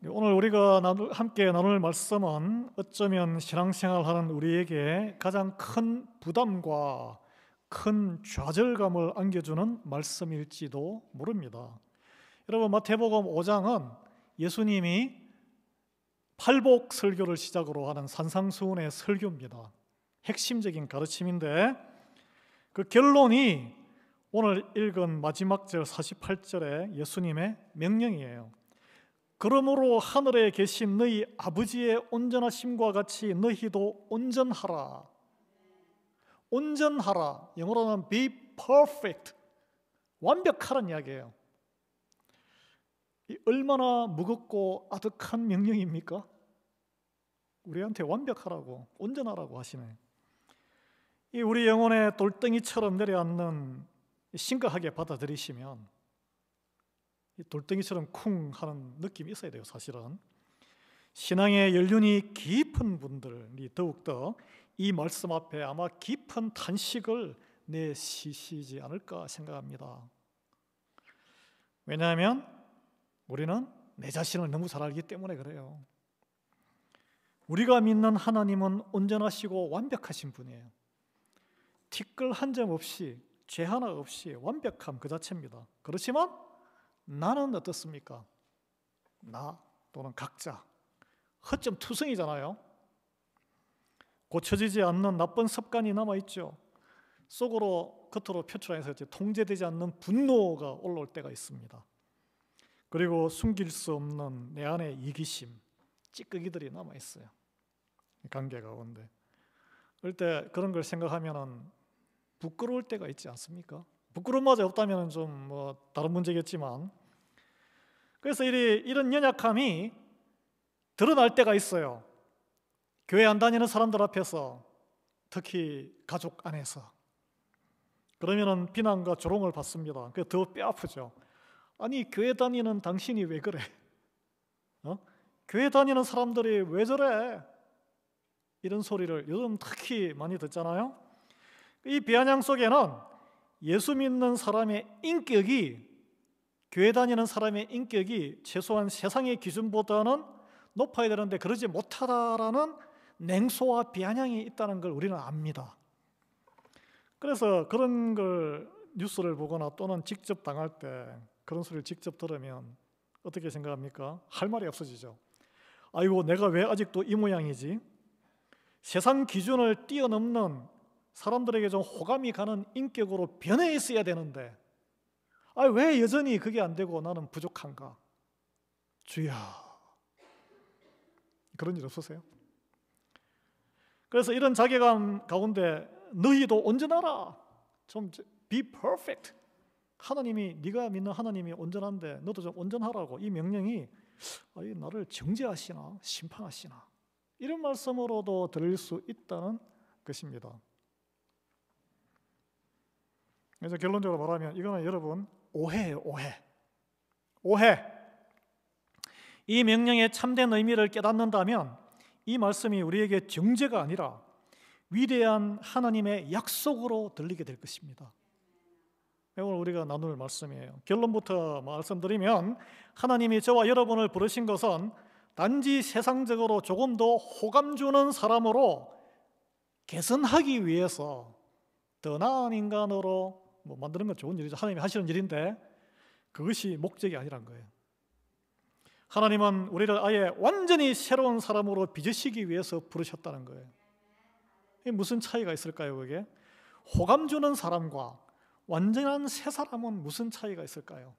오늘 우리가 함께 나눌 말씀은 어쩌면 신앙생활하는 우리에게 가장 큰 부담과 큰 좌절감을 안겨주는 말씀일지도 모릅니다. 여러분, 마태복음 5장은 예수님이 팔복 설교를 시작으로 하는 산상수훈의 설교입니다. 핵심적인 가르침인데 그 결론이 오늘 읽은 마지막 절 48절의 예수님의 명령이에요. 그러므로 하늘에 계신 너희 아버지의 온전하심과 같이 너희도 온전하라. 온전하라. 영어로는 be perfect. 완벽하라는 이야기예요. 얼마나 무겁고 아득한 명령입니까? 우리한테 완벽하라고, 온전하라고 하시네. 이 우리 영혼에 돌덩이처럼 내려앉는 심각하게 받아들이시면 이 돌덩이처럼 쿵 하는 느낌이 있어야 돼요. 사실은 신앙의 연륜이 깊은 분들이 더욱더 이 말씀 앞에 아마 깊은 탄식을 내쉬시지 않을까 생각합니다. 왜냐하면 우리는 내 자신을 너무 잘 알기 때문에 그래요. 우리가 믿는 하나님은 온전하시고 완벽하신 분이에요. 티끌 한 점 없이, 죄 하나 없이 완벽함 그 자체입니다. 그렇지만 나는 어떻습니까? 나 또는 각자 허점 투성이잖아요. 고쳐지지 않는 나쁜 습관이 남아있죠. 속으로 겉으로 표출해서 통제되지 않는 분노가 올라올 때가 있습니다. 그리고 숨길 수 없는 내 안의 이기심, 찌꺼기들이 남아있어요. 관계 가운데. 그럴 때 그런 걸 생각하면 부끄러울 때가 있지 않습니까? 부끄러움마저 없다면 좀 다른 문제겠지만, 그래서 이런 연약함이 드러날 때가 있어요. 교회 안 다니는 사람들 앞에서, 특히 가족 안에서. 그러면은 비난과 조롱을 받습니다. 그게 더 뼈 아프죠. 아니, 교회 다니는 당신이 왜 그래? 교회 다니는 사람들이 왜 저래? 이런 소리를 요즘 특히 많이 듣잖아요. 이 비아냥 속에는 예수 믿는 사람의 인격이, 교회 다니는 사람의 인격이 최소한 세상의 기준보다는 높아야 되는데 그러지 못하다라는 냉소와 비아냥이 있다는 걸 우리는 압니다. 그래서 그런 걸 뉴스를 보거나 또는 직접 당할 때 그런 소리를 직접 들으면 어떻게 생각합니까? 할 말이 없어지죠. 아이고, 내가 왜 아직도 이 모양이지? 세상 기준을 뛰어넘는 사람들에게 좀 호감이 가는 인격으로 변해 있어야 되는데 왜 여전히 그게 안 되고 나는 부족한가? 주야, 그런 일 없으세요? 그래서 이런 자괴감 가운데 너희도 온전하라. 좀 be perfect. 하나님이, 네가 믿는 하나님이 온전한데 너도 좀 온전하라고. 이 명령이 나를 정죄하시나 심판하시나 이런 말씀으로도 들릴 수 있다는 것입니다. 그래서 결론적으로 말하면 이거는 여러분 오해예요. 오해. 이 명령의 참된 의미를 깨닫는다면 이 말씀이 우리에게 정죄가 아니라 위대한 하나님의 약속으로 들리게 될 것입니다. 오늘 우리가 나눌 말씀이에요. 결론부터 말씀드리면 하나님이 저와 여러분을 부르신 것은 단지 세상적으로 조금 더 호감 주는 사람으로 개선하기 위해서 더 나은 인간으로 만드는 건 좋은 일이죠. 하나님이 하시는 일인데 그것이 목적이 아니란 거예요. 하나님은 우리를 아예 완전히 새로운 사람으로 빚으시기 위해서 부르셨다는 거예요. 이게 무슨 차이가 있을까요? 그게 호감 주는 사람과 완전한 새 사람은 무슨 차이가 있을까요?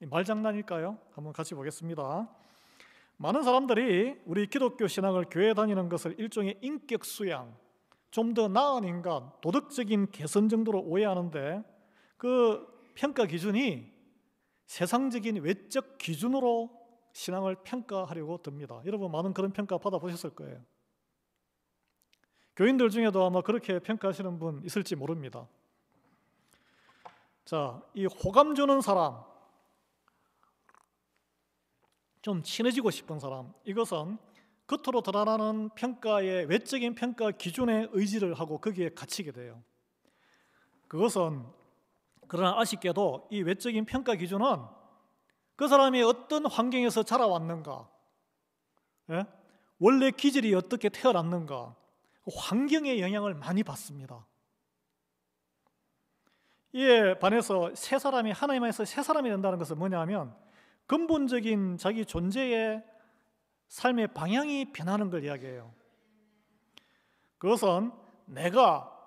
말장난일까요? 한번 같이 보겠습니다. 많은 사람들이 우리 기독교 신앙을 교회 다니는 것을 일종의 인격 수양, 좀 더 나은 인간, 도덕적인 개선 정도로 오해하는데 그 평가 기준이 세상적인 외적 기준으로 신앙을 평가하려고 듭니다. 여러분 많은 그런 평가 받아보셨을 거예요. 교인들 중에도 아마 그렇게 평가하시는 분 있을지 모릅니다. 자, 이 호감 주는 사람, 좀 친해지고 싶은 사람, 이것은 겉으로 드러나는 평가의 외적인 평가 기준에 의지를 하고 거기에 갇히게 돼요. 그것은 그러나 아쉽게도 이 외적인 평가 기준은 그 사람이 어떤 환경에서 자라왔는가, 예? 원래 기질이 어떻게 태어났는가, 환경의 영향을 많이 받습니다. 이에 반해서 새 사람이 하나님 안에서 새 사람이 된다는 것은 뭐냐면 근본적인 자기 존재의 삶의 방향이 변하는 걸 이야기해요. 그것은 내가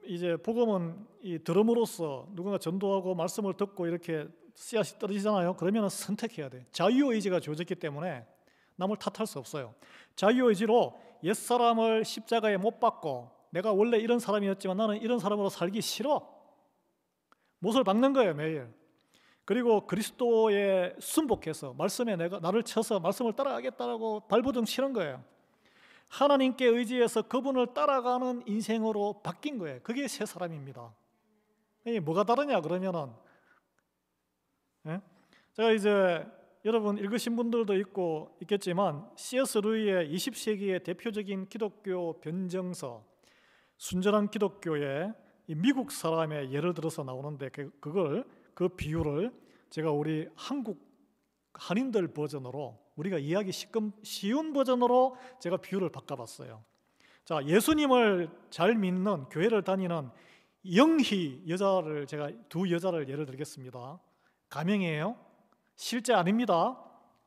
이제 복음은 들음으로써 누군가 전도하고 말씀을 듣고 이렇게 씨앗이 떨어지잖아요. 그러면 선택해야 돼. 자유의지가 주어졌기 때문에 남을 탓할 수 없어요. 자유의지로 옛사람을 십자가에 못 박고 내가 원래 이런 사람이었지만 나는 이런 사람으로 살기 싫어. 못을 박는 거예요, 매일. 그리고 그리스도에 순복해서 말씀에 내가 나를 쳐서 말씀을 따라가겠다라고 발버둥 치는 거예요. 하나님께 의지해서 그분을 따라가는 인생으로 바뀐 거예요. 그게 새 사람입니다. 이게 뭐가 다르냐 그러면은, 예? 제가 이제 여러분 읽으신 분들도 있겠지만 C.S. 루이의 20세기의 대표적인 기독교 변증서 순전한 기독교의 미국 사람의 예를 들어서 나오는데 그 비유를 제가 우리 한국 한인들 버전으로 우리가 이해하기 쉬운 버전으로 제가 비유를 바꿔봤어요. 자, 예수님을 잘 믿는 교회를 다니는 영희 여자를 제가 두 여자를 예를 들겠습니다. 가명이에요. 실제 아닙니다.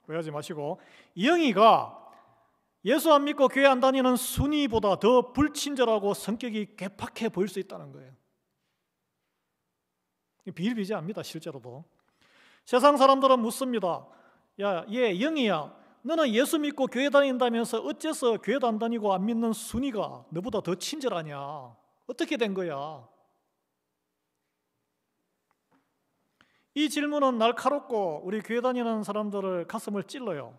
오해하지 마시고, 영희가 예수 안 믿고 교회 안 다니는 순이보다 더 불친절하고 성격이 괴팍해 보일 수 있다는 거예요. 비일비재합니다. 실제로도. 세상 사람들은 묻습니다. 야, 얘 영희야, 너는 예수 믿고 교회 다닌다면서 어째서 교회도 안 다니고 안 믿는 순이가 너보다 더 친절하냐? 어떻게 된 거야? 이 질문은 날카롭고 우리 교회 다니는 사람들을 가슴을 찔러요.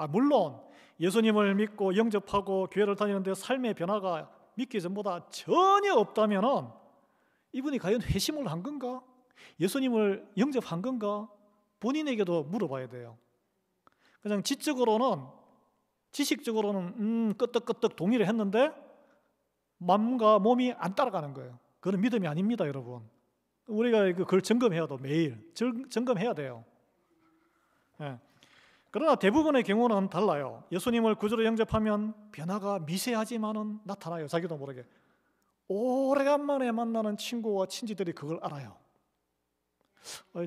물론 예수님을 믿고 영접하고 교회를 다니는데 삶의 변화가 믿기 전보다 전혀 없다면 이분이 과연 회심을 한 건가? 예수님을 영접한 건가? 본인에게도 물어봐야 돼요. 그냥 지식적으로는 끄떡끄떡 동의를 했는데 마음과 몸이 안 따라가는 거예요. 그건 믿음이 아닙니다, 여러분. 우리가 그걸 점검해야 돼. 매일 점검해야 돼요. 예. 그러나 대부분의 경우는 달라요. 예수님을 구주로 영접하면 변화가 미세하지만은 나타나요. 자기도 모르게. 오래간만에 만나는 친구와 친지들이 그걸 알아요.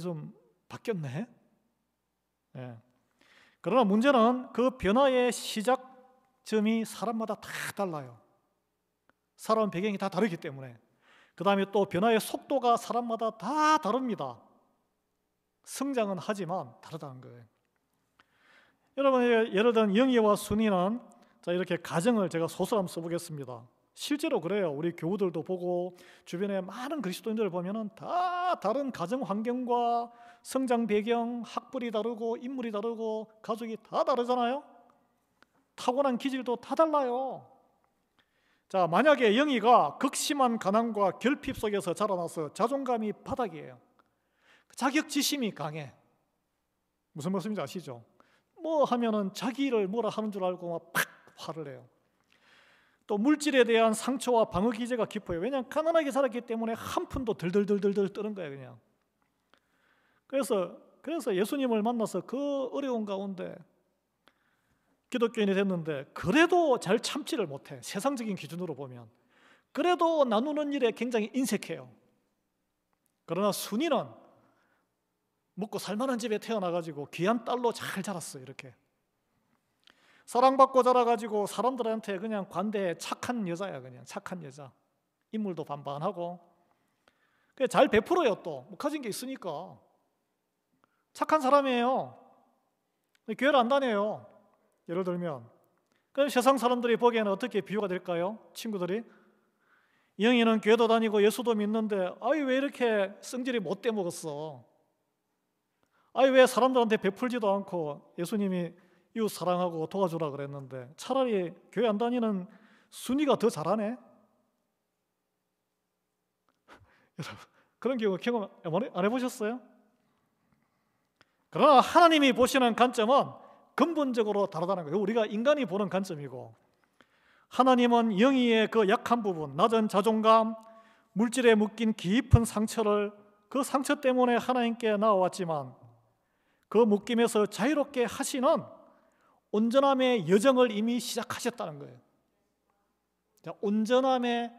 좀 바뀌었네. 예. 그러나 문제는 그 변화의 시작점이 사람마다 다 달라요. 살아온 배경이 다 다르기 때문에. 그 다음에 또 변화의 속도가 사람마다 다 다릅니다. 성장은 하지만 다르다는 거예요. 여러분, 예를 들면 영희와 순이는 자, 이렇게 가정을 제가 소설 한번 써보겠습니다. 실제로 그래요. 우리 교우들도 보고 주변에 많은 그리스도인들을 보면은 다 다른 가정 환경과 성장 배경, 학벌이 다르고 인물이 다르고 가족이 다 다르잖아요. 타고난 기질도 다 달라요. 자, 만약에 영희가 극심한 가난과 결핍 속에서 자라나서 자존감이 바닥이에요. 자격지심이 강해. 무슨 말씀인지 아시죠? 뭐 하면은 자기를 뭐라 하는 줄 알고 막 팍 화를 내요. 또 물질에 대한 상처와 방어 기제가 깊어요. 왜냐하면 가난하게 살았기 때문에 한 푼도 덜덜덜덜 뜨는 거예요, 그냥. 그래서 예수님을 만나서 그 어려운 가운데 기독교인이 됐는데 그래도 잘 참지를 못해. 세상적인 기준으로 보면. 그래도 나누는 일에 굉장히 인색해요. 그러나 순이는 먹고 살만한 집에 태어나가지고 귀한 딸로 잘 자랐어요. 이렇게 사랑받고 자라가지고 사람들한테 그냥 관대해 착한 여자야. 그냥 착한 여자. 인물도 반반하고 잘 베풀어요. 또 뭐 가진 게 있으니까 착한 사람이에요. 교회를 안 다녀요. 예를 들면 그럼 세상 사람들이 보기에는 어떻게 비유가 될까요? 친구들이 영희는 교회도 다니고 예수도 믿는데 왜 이렇게 성질이 못돼 먹었어? 왜 사람들한테 베풀지도 않고 예수님이 이웃 사랑하고 도와주라 그랬는데 차라리 교회 안 다니는 순이가 더 잘하네? 여러분, 그런 경험 안 해보셨어요? 그러나 하나님이 보시는 관점은 근본적으로 다르다는 거예요. 우리가 인간이 보는 관점이고 하나님은 영희의 그 약한 부분, 낮은 자존감, 물질에 묶인 깊은 상처를 그 상처 때문에 하나님께 나아왔지만 그 묶임에서 자유롭게 하시는 온전함의 여정을 이미 시작하셨다는 거예요. 자, 온전함의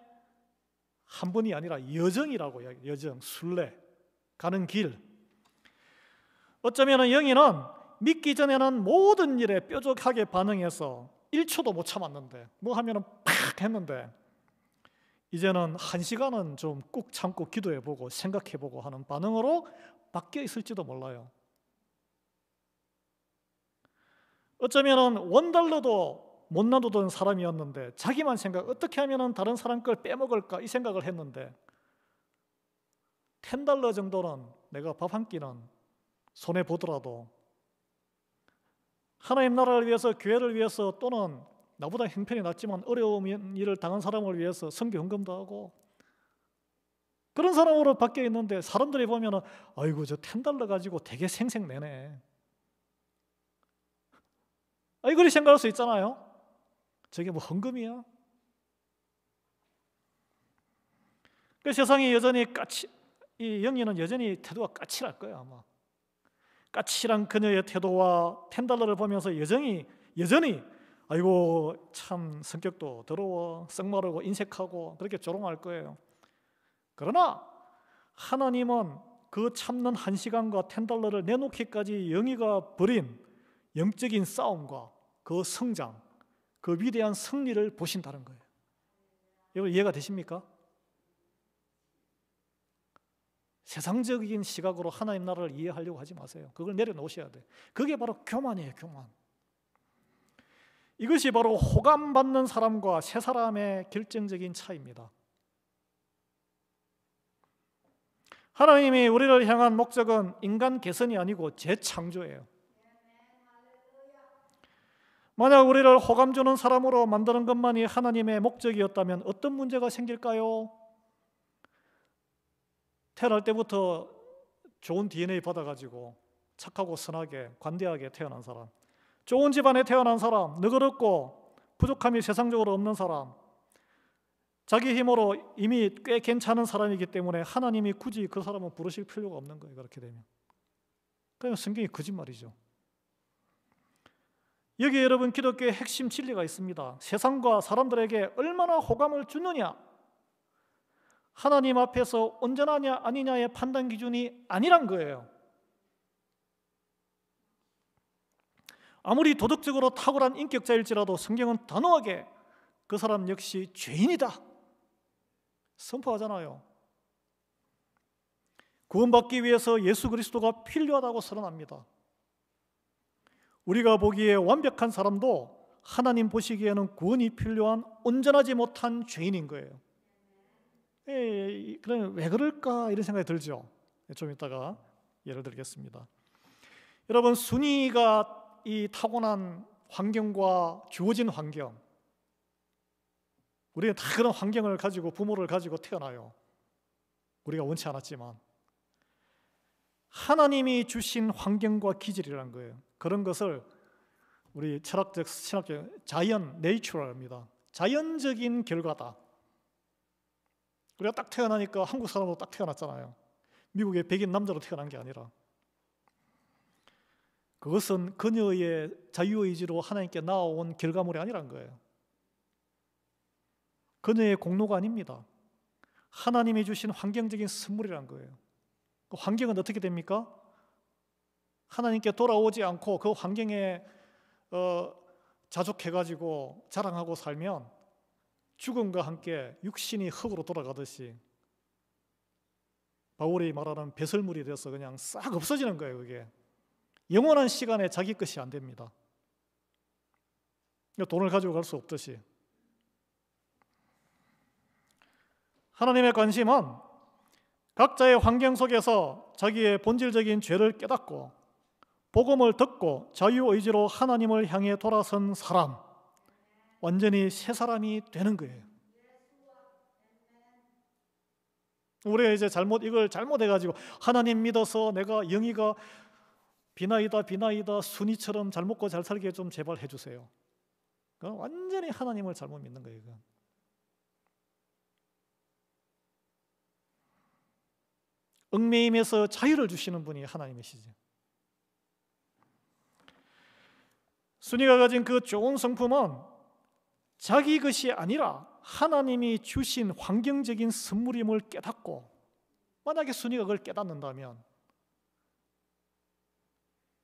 한 번이 아니라 여정이라고요. 여정, 순례, 가는 길. 어쩌면 영희는 믿기 전에는 모든 일에 뾰족하게 반응해서 1초도 못 참았는데 뭐 하면은 팍 했는데 이제는 1시간은 좀 꾹 참고 기도해보고 생각해보고 하는 반응으로 바뀌어 있을지도 몰라요. 어쩌면 원달러도 못 놔두던 사람이었는데 자기만 생각, 어떻게 하면 다른 사람 걸 빼먹을까 이 생각을 했는데 $10 정도는 내가 밥 한 끼는 손해보더라도 하나님 나라를 위해서, 교회를 위해서, 또는 나보다 형편이 낮지만 어려운 일을 당한 사람을 위해서 선교 헌금도 하고 그런 사람으로 바뀌어 있는데 사람들이 보면 아이고 저 $10 가지고 되게 생색내네, 이걸 생각할 수 있잖아요. 저게 뭐 헌금이야? 그 세상이 여전히 이 영희는 여전히 태도가 까칠할 거예요. 아마 까칠한 그녀의 태도와 $10를 보면서 여전히 아이고 참 성격도 더러워, 썩마르고 인색하고 그렇게 조롱할 거예요. 그러나 하나님은 그 참는 1시간과 $10를 내놓기까지 영희가 벌인 영적인 싸움과 그 성장, 그 위대한 승리를 보신다는 거예요. 여러분 이해가 되십니까? 세상적인 시각으로 하나님 나라를 이해하려고 하지 마세요. 그걸 내려놓으셔야 돼요. 그게 바로 교만이에요. 교만. 이것이 바로 호감받는 사람과 새 사람의 결정적인 차이입니다. 하나님이 우리를 향한 목적은 인간 개선이 아니고 재창조예요. 만약 우리를 호감 주는 사람으로 만드는 것만이 하나님의 목적이었다면 어떤 문제가 생길까요? 태어날 때부터 좋은 DNA 받아가지고 착하고 선하게 관대하게 태어난 사람, 좋은 집안에 태어난 사람, 너그럽고 부족함이 세상적으로 없는 사람, 자기 힘으로 이미 꽤 괜찮은 사람이기 때문에 하나님이 굳이 그 사람은 부르실 필요가 없는 거예요. 그렇게 되면. 그냥 성경이 거짓말이죠. 여기 여러분 기독교의 핵심 진리가 있습니다. 세상과 사람들에게 얼마나 호감을 주느냐, 하나님 앞에서 온전하냐 아니냐의 판단 기준이 아니란 거예요. 아무리 도덕적으로 탁월한 인격자일지라도 성경은 단호하게 그 사람 역시 죄인이다 선포하잖아요. 구원받기 위해서 예수 그리스도가 필요하다고 선언합니다. 우리가 보기에 완벽한 사람도 하나님 보시기에는 구원이 필요한 온전하지 못한 죄인인 거예요. 그럼 왜 그럴까 이런 생각이 들죠. 좀 이따가 예를 들겠습니다. 여러분 순위가 이 타고난 환경과 주어진 환경, 우리는 다 그런 환경을 가지고 부모를 가지고 태어나요. 우리가 원치 않았지만 하나님이 주신 환경과 기질이라는 거예요. 그런 것을 우리 철학적 자연, 내추럴입니다. 자연적인 결과다. 우리가 딱 태어나니까 한국 사람으로 딱 태어났잖아요. 미국의 백인 남자로 태어난 게 아니라 그것은 그녀의 자유의지로 하나님께 나아온 결과물이 아니란 거예요. 그녀의 공로가 아닙니다. 하나님이 주신 환경적인 선물이란 거예요. 그 환경은 어떻게 됩니까? 하나님께 돌아오지 않고 그 환경에 자족해가지고 자랑하고 살면 죽음과 함께 육신이 흙으로 돌아가듯이 바울이 말하는 배설물이 되어서 그냥 싹 없어지는 거예요. 그게 영원한 시간에 자기 것이 안 됩니다. 돈을 가지고 갈 수 없듯이 하나님의 관심은 각자의 환경 속에서 자기의 본질적인 죄를 깨닫고 복음을 듣고 자유의지로 하나님을 향해 돌아선 사람, 완전히 새 사람이 되는 거예요. 우리가 이제 이걸 잘못해가지고 하나님 믿어서 내가 영희가 비나이다 순이처럼 잘 먹고 잘 살게 좀 제발 해주세요. 그건 완전히 하나님을 잘못 믿는 거예요. 그건. 얽매임에서 자유를 주시는 분이 하나님이시죠. 순이가 가진 그 좋은 성품은 자기 것이 아니라 하나님이 주신 환경적인 선물임을 깨닫고, 만약에 순이가 그걸 깨닫는다면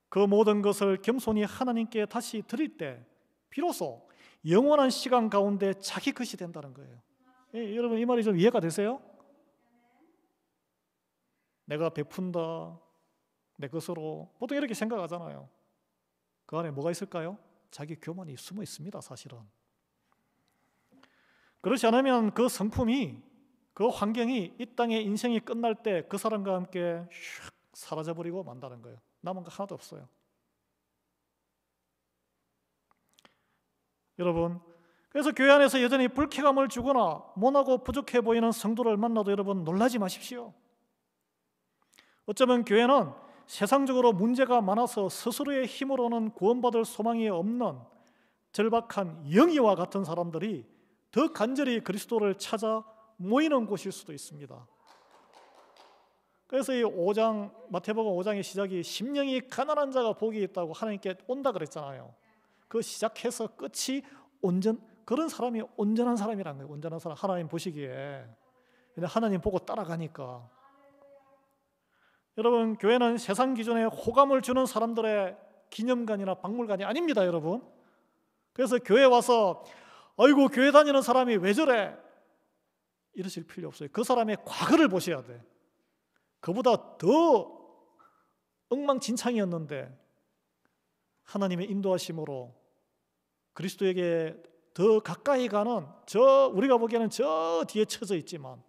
그 모든 것을 겸손히 하나님께 다시 드릴 때 비로소 영원한 시간 가운데 자기 것이 된다는 거예요. 여러분, 이 말이 좀 이해가 되세요? 내가 베푼다, 내 것으로, 보통 이렇게 생각하잖아요. 그 안에 뭐가 있을까요? 자기 교만이 숨어 있습니다, 사실은. 그렇지 않으면 그 성품이, 그 환경이 이 땅의 인생이 끝날 때 그 사람과 함께 슉 사라져버리고 만다는 거예요. 남은 거 하나도 없어요. 여러분, 그래서 교회 안에서 여전히 불쾌감을 주거나 모나고 부족해 보이는 성도를 만나도 여러분 놀라지 마십시오. 어쩌면 교회는 세상적으로 문제가 많아서 스스로의 힘으로는 구원받을 소망이 없는 절박한 영이와 같은 사람들이 더 간절히 그리스도를 찾아 모이는 곳일 수도 있습니다. 그래서 이 5장, 마태복음 5장의 시작이 심령이 가난한 자가 복이 있다고 하나님께 온다 그랬잖아요. 그 시작해서 끝이 그런 사람이 온전한 사람이라는 거예요. 온전한 사람, 하나님 보시기에. 근데 하나님 보고 따라가니까. 여러분, 교회는 세상 기준에 호감을 주는 사람들의 기념관이나 박물관이 아닙니다, 여러분. 그래서 교회 와서 아이고 교회 다니는 사람이 왜 저래? 이러실 필요 없어요. 그 사람의 과거를 보셔야 돼. 그보다 더 엉망진창이었는데 하나님의 인도하심으로 그리스도에게 더 가까이 가는, 우리가 보기에는 저 뒤에 처져 있지만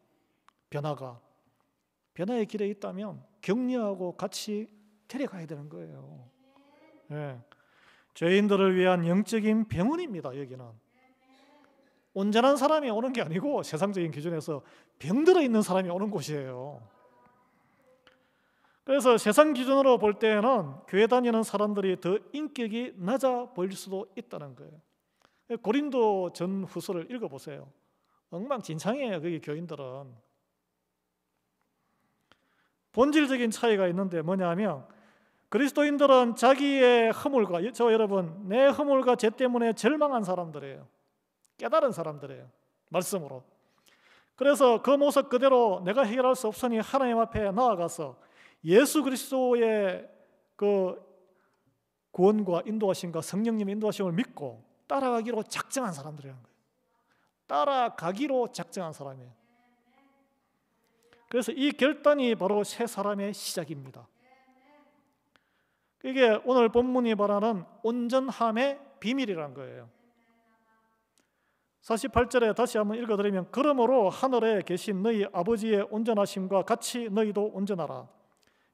변화의 길에 있다면 격려하고 같이 데려가야 되는 거예요. 죄인들을 위한 영적인 병원입니다. 여기는 온전한 사람이 오는 게 아니고 세상적인 기준에서 병들어 있는 사람이 오는 곳이에요. 그래서 세상 기준으로 볼 때는 교회 다니는 사람들이 더 인격이 낮아 보일 수도 있다는 거예요. 고린도 전후서를 읽어보세요. 엉망진창이에요. 거기 교인들은. 본질적인 차이가 있는데 뭐냐면, 그리스도인들은 자기의 허물과, 여러분, 내 허물과 죄 때문에 절망한 사람들이에요. 깨달은 사람들이에요. 말씀으로. 그래서 그 모습 그대로 내가 해결할 수 없으니 하나님 앞에 나아가서 예수 그리스도의 그 구원과 인도하심과 성령님의 인도하심을 믿고 따라가기로 작정한 사람들이라는 거예요. 따라가기로 작정한 사람이에요. 그래서 이 결단이 바로 새 사람의 시작입니다. 이게 오늘 본문이 말하는 온전함의 비밀이라는 거예요. 48절에 다시 한번 읽어드리면, 그러므로 하늘에 계신 너희 아버지의 온전하심과 같이 너희도 온전하라.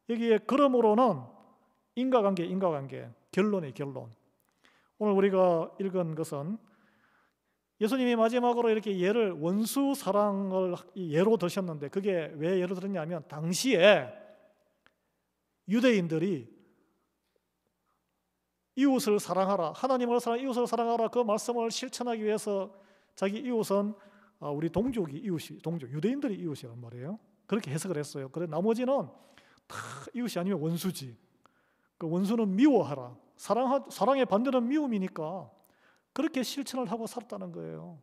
여기에 그러므로는 인과관계, 결론이 결론. 오늘 우리가 읽은 것은 예수님이 마지막으로 이렇게 예를, 원수 사랑을 예로 드셨는데, 그게 왜 예로 들었냐면 당시에 유대인들이 이웃을 사랑하라, 하나님을 사랑, 이웃을 사랑하라, 그 말씀을 실천하기 위해서 자기 이웃은 우리 동족이 이웃이, 유대인들이 이웃이란 말이에요. 그렇게 해석을 했어요. 그래 나머지는 다 이웃이 아니면 원수지. 그 원수는 미워하라. 사랑의 반대는 미움이니까 그렇게 실천을 하고 살았다는 거예요.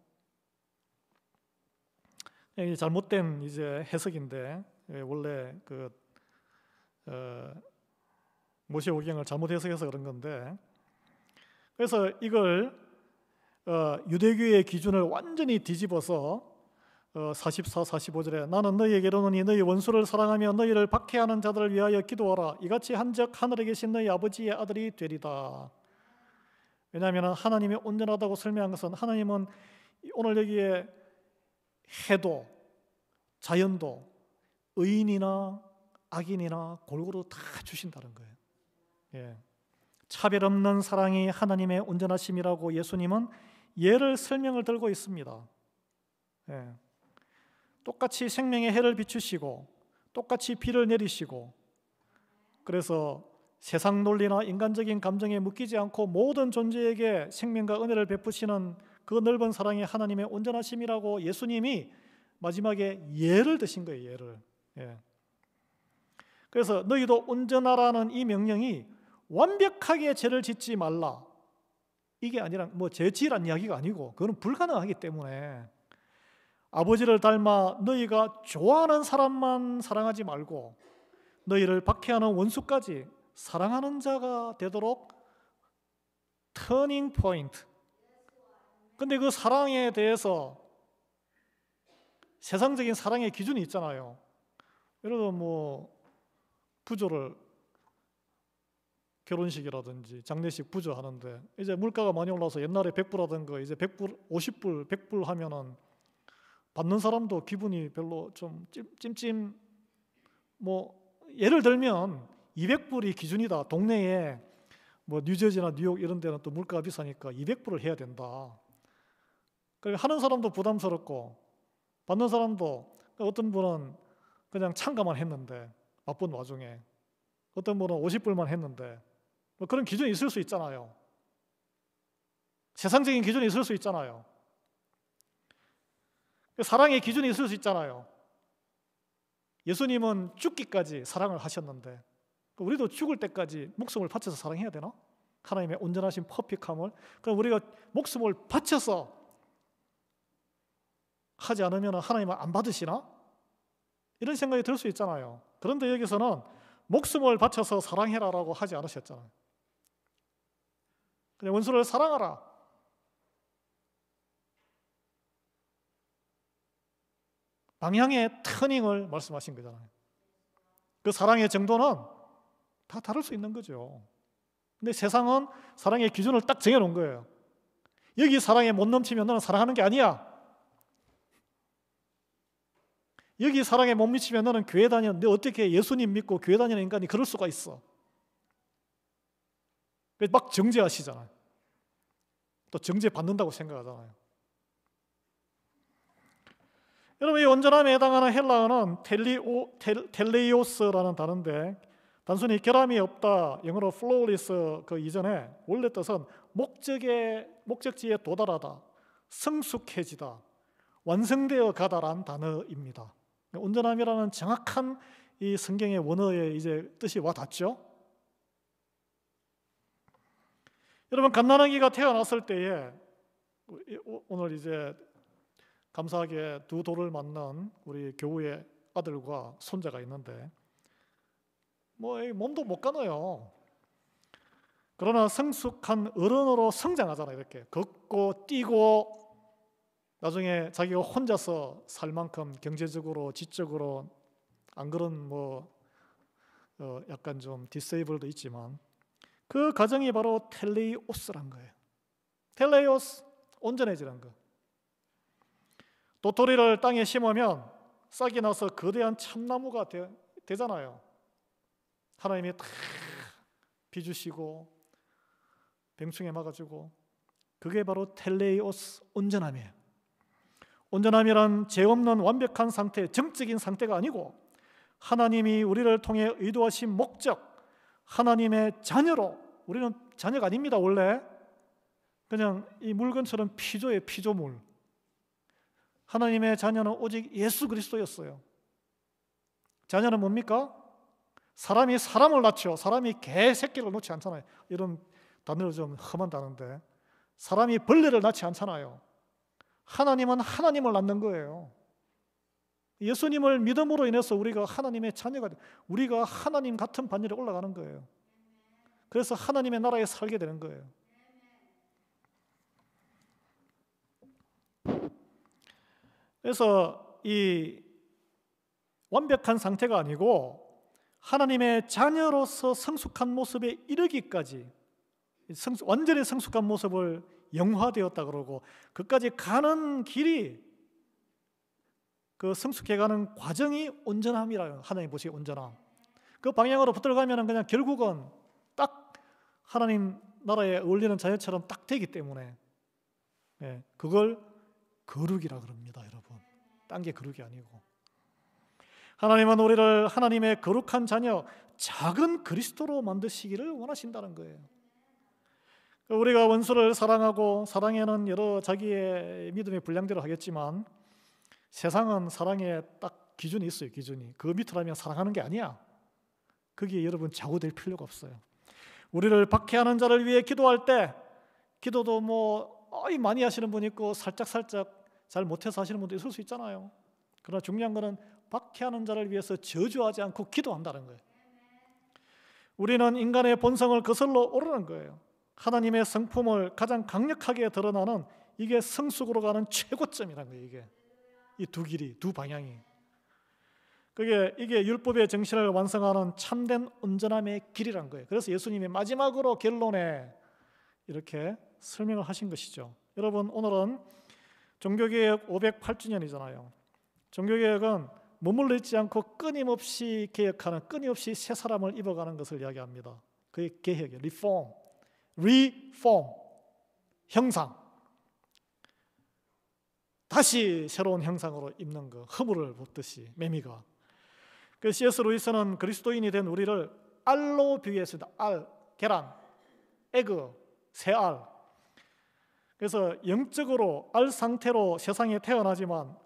이게 잘못된 이제 해석인데, 원래 그 모세오경을 잘못 해석해서 그런 건데, 그래서 이걸 유대교의 기준을 완전히 뒤집어서 44, 45절에 나는 너희에게 이르노니 너희 원수를 사랑하며 너희를 박해하는 자들을 위하여 기도하라. 이같이 한즉 하늘에 계신 너희 아버지의 아들이 되리다. 왜냐하면 하나님이 온전하다고 설명한 것은, 하나님은 오늘 여기에 해도 자연도 의인이나 악인이나 골고루 다 주신다는 거예요. 예. 차별 없는 사랑이 하나님의 온전하심이라고 예수님은 예를 설명을 들고 있습니다. 예. 똑같이 생명의 해를 비추시고 똑같이 비를 내리시고, 그래서 세상 논리나 인간적인 감정에 묶이지 않고 모든 존재에게 생명과 은혜를 베푸시는 그 넓은 사랑이 하나님의 온전하심이라고 예수님이 마지막에 예를 드신 거예요. 예를. 예. 그래서 너희도 온전하라는 이 명령이 완벽하게 죄를 짓지 말라, 이게 아니라 뭐 재치란 이야기가 아니고 그거는 불가능하기 때문에 아버지를 닮아 너희가 좋아하는 사람만 사랑하지 말고 너희를 박해하는 원수까지 사랑하는 자가 되도록 터닝 포인트. 근데 그 사랑에 대해서 세상적인 사랑의 기준이 있잖아요. 예를 들어 뭐 부조를 결혼식이라든지 장례식 부조 하는데 이제 물가가 많이 올라서 옛날에 100불 하던 거 이제 100불, 50불, 100불 하면은 받는 사람도 기분이 별로 좀 찜찜. 뭐 예를 들면 200불이 기준이다. 동네에 뭐 뉴저지나 뉴욕 이런 데는 또 물가가 비싸니까 200불을 해야 된다. 그러니까 하는 사람도 부담스럽고 받는 사람도, 어떤 분은 그냥 참가만 했는데 바쁜 와중에, 어떤 분은 50불만 했는데 뭐 그런 기준이 있을 수 있잖아요. 세상적인 기준이 있을 수 있잖아요. 사랑의 기준이 있을 수 있잖아요. 예수님은 죽기까지 사랑을 하셨는데 우리도 죽을 때까지 목숨을 바쳐서 사랑해야 되나? 하나님의 온전하신 퍼펙함을. 그럼 우리가 목숨을 바쳐서 하지 않으면 하나님은 안 받으시나? 이런 생각이 들 수 있잖아요. 그런데 여기서는 목숨을 바쳐서 사랑해라라고 하지 않으셨잖아요. 그냥 원수를 사랑하라. 방향의 터닝을 말씀하신 거잖아요. 그 사랑의 정도는 다 다를 수 있는 거죠. 근데 세상은 사랑의 기준을 딱 정해놓은 거예요. 여기 사랑에 못 넘치면 너는 사랑하는 게 아니야. 여기 사랑에 못 미치면 너는 교회 다니는데 어떻게 예수님 믿고 교회 다니는 인간이 그럴 수가 있어. 막 정죄하시잖아요. 또 정죄 받는다고 생각하잖아요. 여러분, 이 온전함에 해당하는 헬라어는 텔레이오스라는 단어인데 단순히 결함이 없다, 영어로 flawless 그 이전에 원래 뜻은 목적지에 도달하다, 성숙해지다, 완성되어 가다란 단어입니다. 온전함이라는 정확한 이 성경의 원어의 이제 뜻이 와 닿죠. 여러분, 갓난아기가 태어났을 때에 오늘 이제 감사하게 두 돌을 맞는 우리 교우의 아들과 손자가 있는데 뭐 몸도 못 가눠요. 그러나 성숙한 어른으로 성장하잖아요. 이렇게 걷고 뛰고 나중에 자기가 혼자서 살 만큼 경제적으로 지적으로 안 그런 뭐 약간 좀 디세이블도 있지만 그 과정이 바로 텔레이오스란 거예요. 텔레이오스, 온전해지는 거. 도토리를 땅에 심으면 싹이 나서 거대한 참나무가 되잖아요. 하나님이 다 비주시고 병충해 막아주고, 그게 바로 텔레이오스, 온전함이에요. 온전함이란 죄 없는 완벽한 상태, 정적인 상태가 아니고 하나님이 우리를 통해 의도하신 목적, 하나님의 자녀로, 우리는 자녀가 아닙니다. 원래 그냥 이 물건처럼 피조예요. 피조물. 하나님의 자녀는 오직 예수 그리스도였어요. 자녀는 뭡니까? 사람이 사람을 낳죠. 사람이 개 새끼를 놓지 않잖아요. 이런 단어를 좀 험한 단어인데 사람이 벌레를 낳지 않잖아요. 하나님은 하나님을 낳는 거예요. 예수님을 믿음으로 인해서 우리가 하나님의 자녀가, 우리가 하나님 같은 반열에 올라가는 거예요. 그래서 하나님의 나라에 살게 되는 거예요. 그래서 이 완벽한 상태가 아니고 하나님의 자녀로서 성숙한 모습에 이르기까지, 완전히 성숙한 모습을 영화되었다 그러고, 그까지 가는 길이, 그 성숙해가는 과정이 온전함이라요. 하나님 보시기에 온전함. 그 방향으로 붙들어가면 그냥 결국은 딱 하나님 나라에 어울리는 자녀처럼 딱 되기 때문에 그걸 거룩이라 그럽니다. 여러분, 딴 게 거룩이 아니고, 하나님은 우리를 하나님의 거룩한 자녀, 작은 그리스도로 만드시기를 원하신다는 거예요. 우리가 원수를 사랑하고, 사랑에는 여러 자기의 믿음의 분량대로 하겠지만 세상은 사랑에 딱 기준이 있어요. 기준이. 그 밑으로 하면 사랑하는 게 아니야. 거기에 여러분 좌우될 필요가 없어요. 우리를 박해하는 자를 위해 기도할 때 기도도 뭐 많이 하시는 분 있고 살짝 잘 못해서 하시는 분도 있을 수 있잖아요. 그러나 중요한 것은 박해하는 자를 위해서 저주하지 않고 기도한다는 거예요. 우리는 인간의 본성을 거슬러 오르는 거예요. 하나님의 성품을 가장 강력하게 드러나는 이게 성숙으로 가는 최고점이라는 거예요. 이게 이 두 길이, 두 방향이. 이게 율법의 정신을 완성하는 참된 온전함의 길이란 거예요. 그래서 예수님이 마지막으로 결론에 이렇게 설명을 하신 것이죠. 여러분, 오늘은 종교개혁 508주년이잖아요. 종교개혁은 머물러 있지 않고 끊임없이 개혁하는, 끊임없이 새 사람을 입어가는 것을 이야기합니다. 그게 개혁이에요. 리폼, 형상. 다시 새로운 형상으로 입는 거, 허물을 벗듯이 매미가. 그래서 C.S. 루이스는 그리스도인이 된 우리를 알로 비유했습니다. 알, 계란, 에그, 새알. 그래서 영적으로 알 상태로 세상에 태어나지만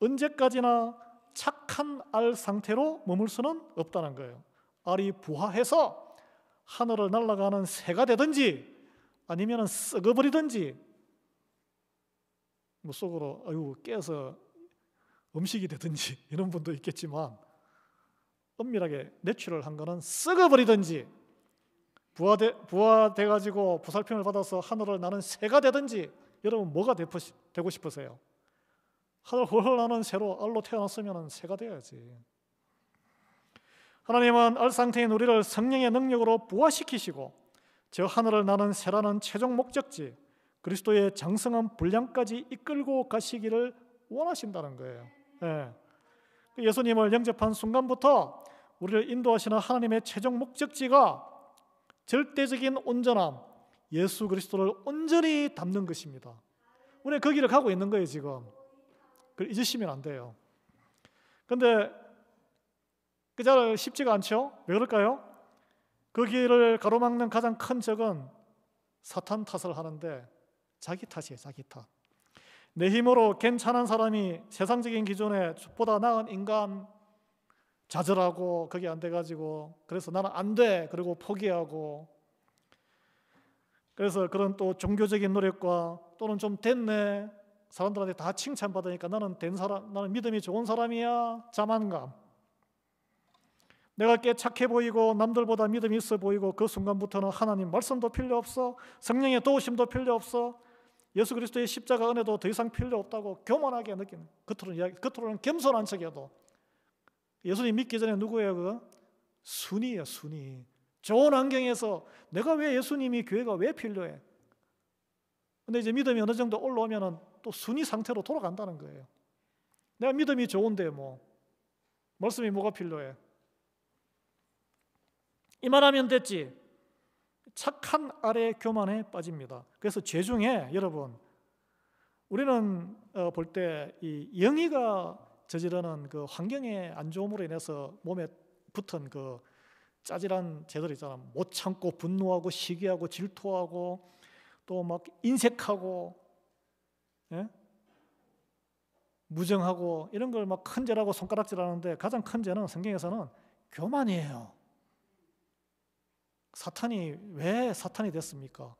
언제까지나 착한 알 상태로 머물 수는 없다는 거예요. 알이 부화해서 하늘을 날아가는 새가 되든지 아니면 썩어버리든지, 뭐 속으로 깨서 음식이 되든지 이런 분도 있겠지만, 엄밀하게 내추럴한 거는 썩어버리든지 부화돼가지고 보살핌을 받아서 하늘을 나는 새가 되든지, 여러분 뭐가 되고 싶으세요? 하늘 홀홀 나는 새로 알로 태어났으면 새가 되어야지. 하나님은 알 상태인 우리를 성령의 능력으로 부화시키시고 저 하늘을 나는 새라는 최종 목적지 그리스도의 장성한 분량까지 이끌고 가시기를 원하신다는 거예요. 예수님을 영접한 순간부터 우리를 인도하시는 하나님의 최종 목적지가 절대적인 온전함, 예수 그리스도를 온전히 담는 것입니다. 우리는 그 길을 가고 있는 거예요. 지금 그걸 잊으시면 안 돼요. 그런데 잘 쉽지가 않죠? 왜 그럴까요? 그 길을 가로막는 가장 큰 적은 사탄 탓을 하는데, 자기 탓이에요. 자기 탓. 내 힘으로 괜찮은 사람이 세상적인 기준에 보다 나은 인간 좌절하고 그게 안 돼가지고, 그래서 나는 안 돼 그리고 포기하고, 그래서 그런 또 종교적인 노력과 또는 좀 됐네, 사람들한테 다 칭찬받으니까 나는 된 사람, 나는 믿음이 좋은 사람이야, 자만감. 내가 꽤 착해 보이고 남들보다 믿음이 있어 보이고 그 순간부터는 하나님 말씀도 필요 없어, 성령의 도우심도 필요 없어, 예수 그리스도의 십자가 은혜도 더 이상 필요 없다고 교만하게 느끼는, 겉으로는 겸손한 척해도. 예수님 믿기 전에 누구예요? 순이에요. 순이. 좋은 환경에서 내가 왜 예수님이, 교회가 왜 필요해? 근데 이제 믿음이 어느 정도 올라오면 또 순이 상태로 돌아간다는 거예요. 내가 믿음이 좋은데 뭐 말씀이 뭐가 필요해? 이만하면 됐지. 착한 아래 교만에 빠집니다. 그래서 죄 중에 여러분, 우리는 볼 때 이 영이가 저지르는 그 환경의 안 좋음으로 인해서 몸에 붙은 그 짜질한 죄들 있잖아. 못 참고 분노하고 시기하고 질투하고 또 막 인색하고, 예? 무정하고 이런 걸 막 큰 죄라고 손가락질하는데, 가장 큰 죄는 성경에서는 교만이에요. 사탄이 왜 사탄이 됐습니까?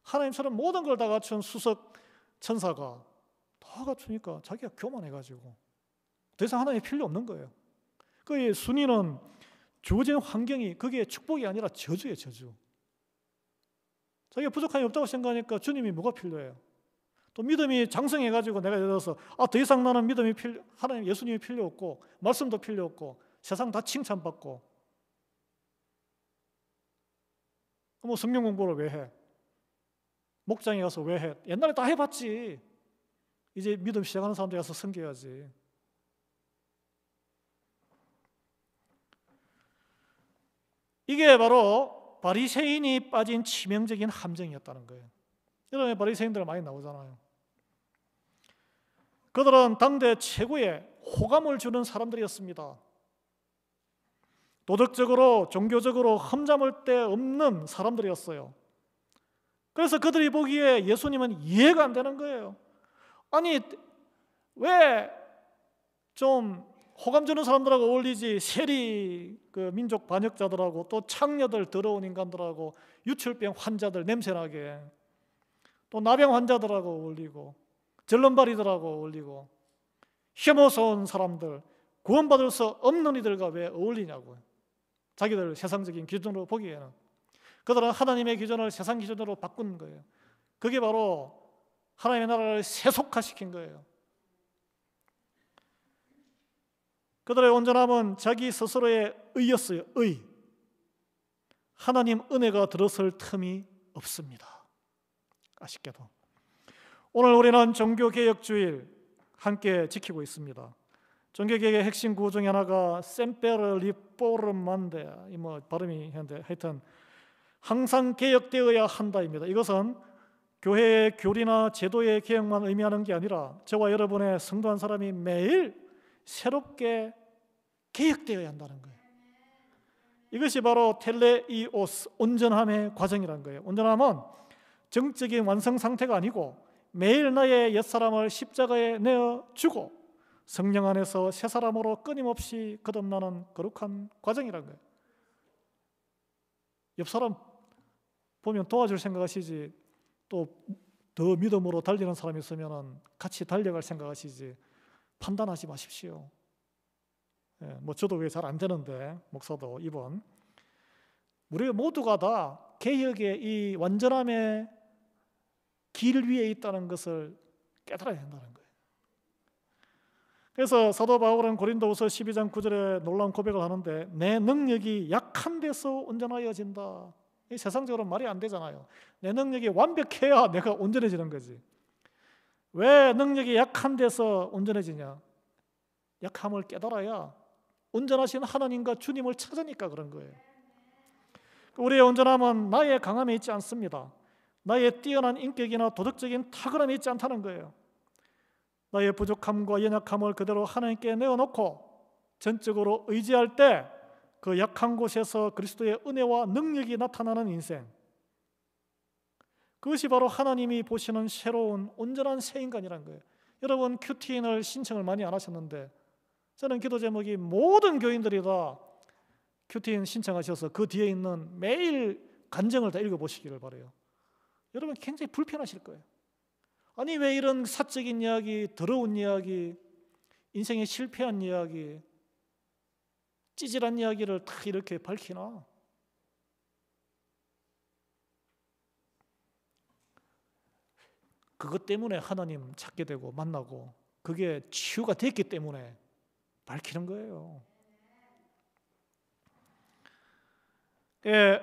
하나님처럼 모든 걸 다 갖춘 수석 천사가 다 갖추니까 자기가 교만해가지고 더 이상 하나님이 필요 없는 거예요. 그 순위는 주어진 환경이, 그게 축복이 아니라 저주예요. 저주. 자기가 부족함이 없다고 생각하니까 주님이 뭐가 필요해요? 또 믿음이 장성해가지고 내가 예를 들어서 더 이상 나는 믿음이 하나님 예수님이 필요 없고 말씀도 필요 없고 세상 다 칭찬받고, 뭐 성경 공부를 왜 해? 목장에 가서 왜 해? 옛날에 다 해봤지. 이제 믿음 시작하는 사람들이 가서 섬겨야지. 이게 바로 바리새인이 빠진 치명적인 함정이었다는 거예요. 여러분, 바리새인들 많이 나오잖아요. 그들은 당대 최고의 호감을 주는 사람들이었습니다. 도덕적으로 종교적으로 흠잡을 데 없는 사람들이었어요. 그래서 그들이 보기에 예수님은 이해가 안 되는 거예요. 아니 왜 좀 호감 주는 사람들하고 어울리지, 세리 그 민족 반역자들하고 또 창녀들, 더러운 인간들하고 유출병 환자들 냄새나게, 또 나병 환자들하고 어울리고 절름발이들하고 어울리고 혐오스러운 사람들, 구원받을 수 없는 이들과 왜 어울리냐고요. 자기들 세상적인 기준으로 보기에는. 그들은 하나님의 기준을 세상 기준으로 바꾼 거예요. 그게 바로 하나님의 나라를 세속화시킨 거예요. 그들의 온전함은 자기 스스로의 의였어요. 의. 하나님 은혜가 들어설 틈이 없습니다. 아쉽게도 오늘 우리는 종교개혁주일 함께 지키고 있습니다. 종교개혁의 핵심 구호 중에 하나가 셈페르 리포르만데, 발음이 현재 하여튼 항상 개혁되어야 한다입니다. 이것은 교회의 교리나 제도의 개혁만 의미하는 게 아니라 저와 여러분의 성도 한 사람이 매일 새롭게 개혁되어야 한다는 거예요. 이것이 바로 텔레이오스, 온전함의 과정이라는 거예요. 온전함은 정적인 완성 상태가 아니고 매일 나의 옛사람을 십자가에 내어주고 성령 안에서 새 사람으로 끊임없이 거듭나는 거룩한 과정이라는 거예요. 옆 사람 보면 도와줄 생각하시지, 또 더 믿음으로 달리는 사람이 있으면 같이 달려갈 생각하시지, 판단하지 마십시오. 저도 그게 잘 안 되는데, 목사도 이번 우리 모두가 다 개혁의 이 완전함의 길 위에 있다는 것을 깨달아야 한다는 거예요. 그래서 사도 바울은 고린도후서 12장 9절에 놀라운 고백을 하는데, 내 능력이 약한 데서 온전하여진다. 이 세상적으로 말이 안 되잖아요. 내 능력이 완벽해야 내가 온전해지는 거지. 왜 능력이 약한 데서 온전해지냐? 약함을 깨달아야 온전하신 하나님과 주님을 찾으니까 그런 거예요. 우리의 온전함은 나의 강함에 있지 않습니다. 나의 뛰어난 인격이나 도덕적인 탁월함에 있지 않다는 거예요. 나의 부족함과 연약함을 그대로 하나님께 내어놓고 전적으로 의지할 때 그 약한 곳에서 그리스도의 은혜와 능력이 나타나는 인생, 그것이 바로 하나님이 보시는 새로운 온전한 새 인간이라는 거예요. 여러분 큐티인을 신청을 많이 안 하셨는데, 저는 기도 제목이 모든 교인들이 다 큐티인 신청하셔서 그 뒤에 있는 매일 간증을 다 읽어보시기를 바라요. 여러분 굉장히 불편하실 거예요. 아니 왜 이런 사적인 이야기, 더러운 이야기, 인생에 실패한 이야기, 찌질한 이야기를 다 이렇게 밝히나? 그것 때문에 하나님 찾게 되고 만나고 그게 치유가 됐기 때문에 밝히는 거예요.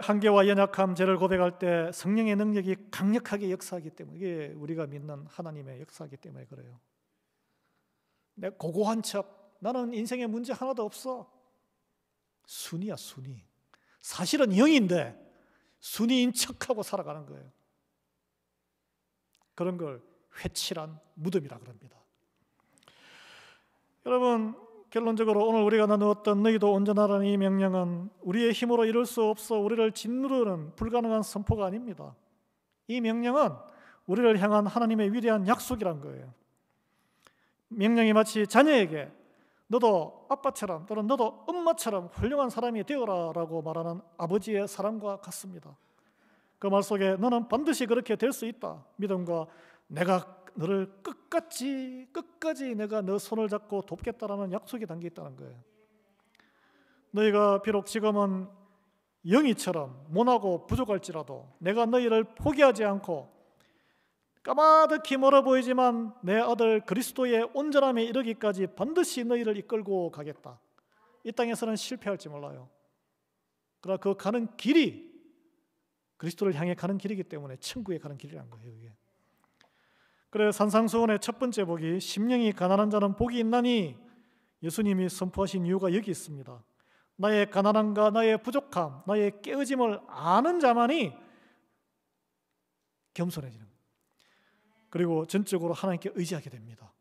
한계와 연약함, 죄를 고백할 때 성령의 능력이 강력하게 역사하기 때문에, 이게 우리가 믿는 하나님의 역사이기 때문에 그래요. 내 고고한 척, 나는 인생에 문제 하나도 없어. 순이야, 순이. 사실은 영인데 순이인 척하고 살아가는 거예요. 그런 걸 회칠한 무덤이라 그럽니다. 여러분, 결론적으로 오늘 우리가 나누었던 너희도 온전하라는 이 명령은 우리의 힘으로 이룰 수 없어 우리를 짓누르는 불가능한 선포가 아닙니다. 이 명령은 우리를 향한 하나님의 위대한 약속이란 거예요. 명령이 마치 자녀에게 너도 아빠처럼 또는 너도 엄마처럼 훌륭한 사람이 되어라라고 말하는 아버지의 사랑과 같습니다. 그 말 속에 너는 반드시 그렇게 될 수 있다, 믿음과 내가 너를 끝까지 내가 너 손을 잡고 돕겠다라는 약속이 담겨 있다는 거예요. 너희가 비록 지금은 영이처럼 모나고 부족할지라도 내가 너희를 포기하지 않고 까마득히 멀어 보이지만 내 아들 그리스도의 온전함에 이르기까지 반드시 너희를 이끌고 가겠다. 이 땅에서는 실패할지 몰라요. 그러나 그 가는 길이 그리스도를 향해 가는 길이기 때문에 천국에 가는 길이라는 거예요. 이게. 그래 산상수훈의 첫 번째 복이 심령이 가난한 자는 복이 있나니 예수님이 선포하신 이유가 여기 있습니다. 나의 가난함과 나의 부족함, 나의 깨어짐을 아는 자만이 겸손해지는 거예요. 그리고 전적으로 하나님께 의지하게 됩니다.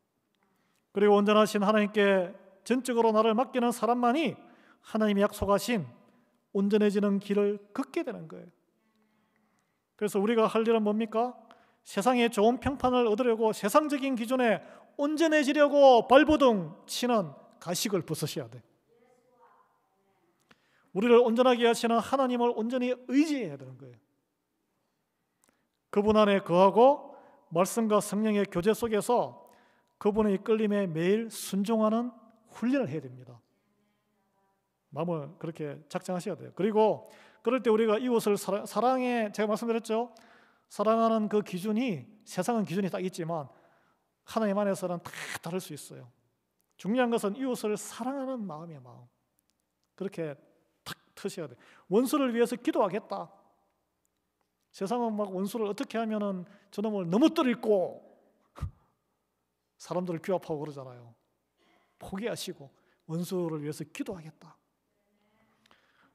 그리고 온전하신 하나님께 전적으로 나를 맡기는 사람만이 하나님이 약속하신 온전해지는 길을 걷게 되는 거예요. 그래서 우리가 할 일은 뭡니까? 세상에 좋은 평판을 얻으려고 세상적인 기준에 온전해지려고 발버둥 치는 가식을 벗으셔야 돼. 우리를 온전하게 하시는 하나님을 온전히 의지해야 되는 거예요. 그분 안에 거하고 말씀과 성령의 교제 속에서 그분의 이끌림에 매일 순종하는 훈련을 해야 됩니다. 마음을 그렇게 작정하셔야 돼요. 그리고 그럴 때 우리가 이웃을 사랑에, 제가 말씀드렸죠, 사랑하는 그 기준이, 세상은 기준이 딱 있지만 하나님 안에서는 다 다를 수 있어요. 중요한 것은 이웃을 사랑하는 마음이에요. 마음. 그렇게 탁 트셔야 돼요. 원수를 위해서 기도하겠다. 세상은 막 원수를 어떻게 하면은 저놈을 너무 때리고 사람들을 규합하고 그러잖아요. 포기하시고 원수를 위해서 기도하겠다.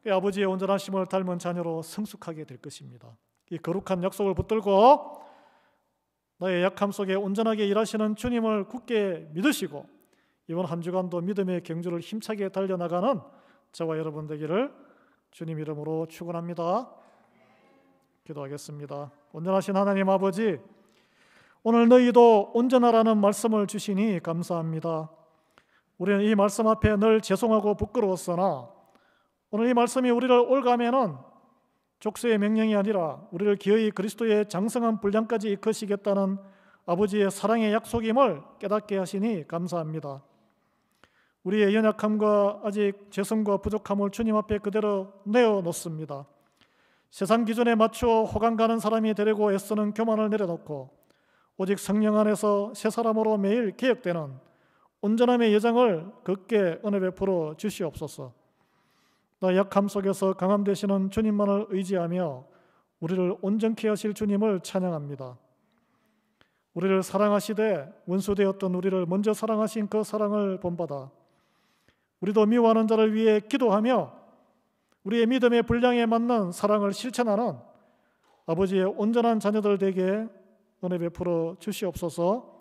아버지의 온전하심을 닮은 자녀로 성숙하게 될 것입니다. 이 거룩한 약속을 붙들고 나의 약함 속에 온전하게 일하시는 주님을 굳게 믿으시고 이번 한 주간도 믿음의 경주를 힘차게 달려나가는 저와 여러분 되기를 주님 이름으로 축원합니다. 기도하겠습니다. 온전하신 하나님 아버지, 오늘 너희도 온전하라는 말씀을 주시니 감사합니다. 우리는 이 말씀 앞에 늘 죄송하고 부끄러웠으나 오늘 이 말씀이 우리를 올가매는 족쇄의 명령이 아니라 우리를 기어이 그리스도의 장성한 분량까지 이끄시겠다는 아버지의 사랑의 약속임을 깨닫게 하시니 감사합니다. 우리의 연약함과 아직 죄성과 부족함을 주님 앞에 그대로 내어놓습니다. 세상 기준에 맞추어 호강 가는 사람이 되려고 애쓰는 교만을 내려놓고 오직 성령 안에서 새 사람으로 매일 개혁되는 온전함의 여정을 걷게 은혜 베풀어 주시옵소서. 나 약함 속에서 강함 되시는 주님만을 의지하며 우리를 온전케 하실 주님을 찬양합니다. 우리를 사랑하시되 원수되었던 우리를 먼저 사랑하신 그 사랑을 본받아 우리도 미워하는 자를 위해 기도하며 우리의 믿음의 분량에 맞는 사랑을 실천하는 아버지의 온전한 자녀들 되게 은혜 베풀어 주시옵소서.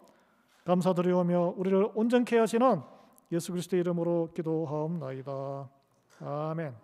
감사드리오며 우리를 온전케 하시는 예수 그리스도의 이름으로 기도하옵나이다. 아멘.